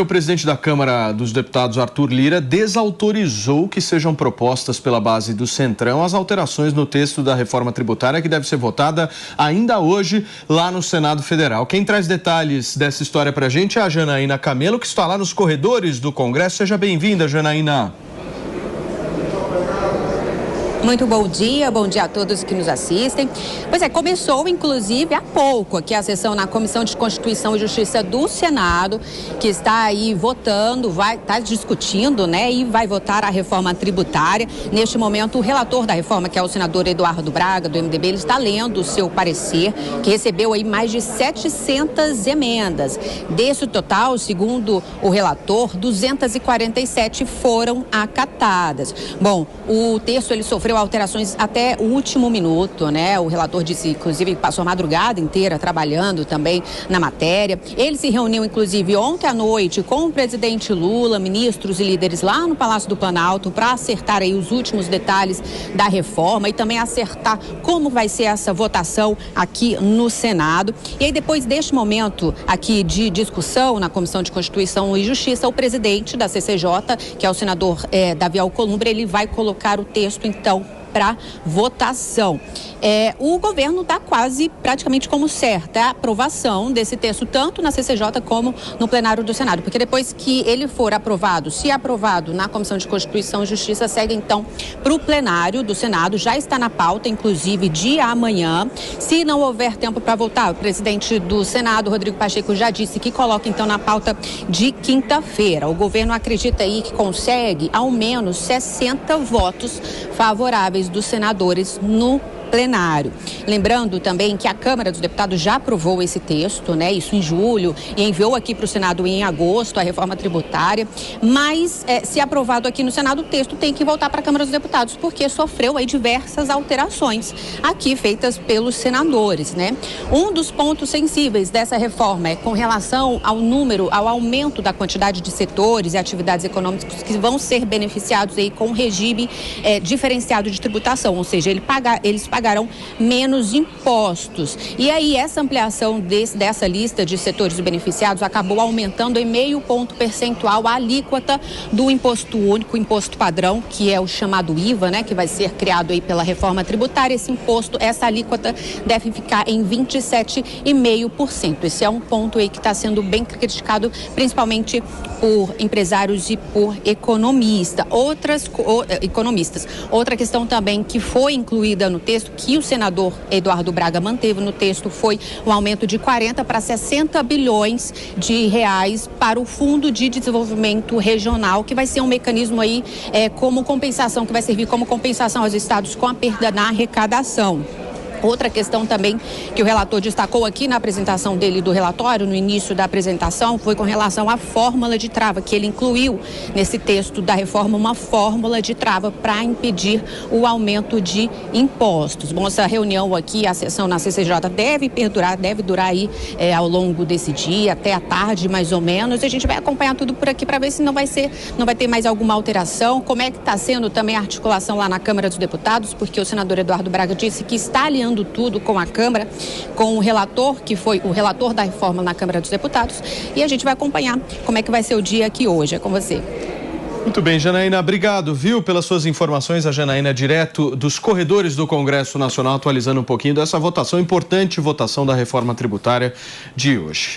O presidente da Câmara dos Deputados, Arthur Lira, desautorizou que sejam propostas pela base do Centrão as alterações no texto da reforma tributária que deve ser votada ainda hoje lá no Senado Federal. Quem traz detalhes dessa história pra gente é a Janaína Camelo, que está lá nos corredores do Congresso. Seja bem-vinda, Janaína. Muito bom dia a todos que nos assistem. Pois é, começou inclusive há pouco aqui a sessão na Comissão de Constituição e Justiça do Senado, que está aí votando, está discutindo, né, e vai votar a reforma tributária. Neste momento, o relator da reforma, que é o senador Eduardo Braga, do MDB, ele está lendo o seu parecer, que recebeu aí mais de 700 emendas. Desse total, segundo o relator, 247 foram acatadas. Bom, o texto ele sofreu alterações até o último minuto, né? O relator disse, inclusive, que passou a madrugada inteira trabalhando também na matéria. Ele se reuniu, inclusive, ontem à noite com o presidente Lula, ministros e líderes lá no Palácio do Planalto para acertar aí os últimos detalhes da reforma e também acertar como vai ser essa votação aqui no Senado. E aí, depois deste momento aqui de discussão na Comissão de Constituição e Justiça, o presidente da CCJ, que é o senador Davi Alcolumbre, ele vai colocar o texto, então, para votação. O governo dá quase praticamente como certa a aprovação desse texto, tanto na CCJ como no plenário do Senado, porque depois que ele for aprovado, se aprovado na Comissão de Constituição e Justiça, segue então para o plenário do Senado, já está na pauta, inclusive de amanhã. Se não houver tempo para votar, o presidente do Senado, Rodrigo Pacheco, já disse que coloca então na pauta de quinta-feira. O governo acredita aí que consegue ao menos 60 votos favoráveis dos senadores no plenário. Lembrando também que a Câmara dos Deputados já aprovou esse texto, né? Isso em julho, e enviou aqui para o Senado em agosto a reforma tributária, mas se aprovado aqui no Senado, o texto tem que voltar para a Câmara dos Deputados, porque sofreu aí diversas alterações aqui feitas pelos senadores, né? Um dos pontos sensíveis dessa reforma é com relação ao aumento da quantidade de setores e atividades econômicas que vão ser beneficiados aí com um regime diferenciado de tributação, ou seja, eles pagarão menos impostos. E aí essa ampliação dessa lista de setores beneficiados acabou aumentando em meio ponto percentual a alíquota do imposto único, imposto padrão, que é o chamado IVA, né, que vai ser criado aí pela reforma tributária. Esse imposto, essa alíquota deve ficar em 27,5%. Esse é um ponto aí que está sendo bem criticado, principalmente por empresários e por economistas. Outra questão também que foi incluída no texto, que o senador Eduardo Braga manteve no texto, foi um aumento de 40 para 60 bilhões de reais para o Fundo de Desenvolvimento Regional, que vai ser um mecanismo aí como compensação, que vai servir como compensação aos estados com a perda na arrecadação. Outra questão também que o relator destacou aqui na apresentação dele do relatório, no início da apresentação, foi com relação à fórmula de trava, que ele incluiu nesse texto da reforma uma fórmula de trava para impedir o aumento de impostos. Bom, essa reunião aqui, a sessão na CCJ deve durar aí ao longo desse dia, até a tarde mais ou menos. A gente vai acompanhar tudo por aqui para ver se não vai ter mais alguma alteração, como é que está sendo também a articulação lá na Câmara dos Deputados, porque o senador Eduardo Braga disse que está alinhando tudo com a Câmara, com o relator, que foi o relator da reforma na Câmara dos Deputados, e a gente vai acompanhar como é que vai ser o dia aqui hoje. É com você. Muito bem, Janaína, obrigado, viu, pelas suas informações. A Janaína, direto dos corredores do Congresso Nacional, atualizando um pouquinho dessa votação, importante votação da reforma tributária de hoje.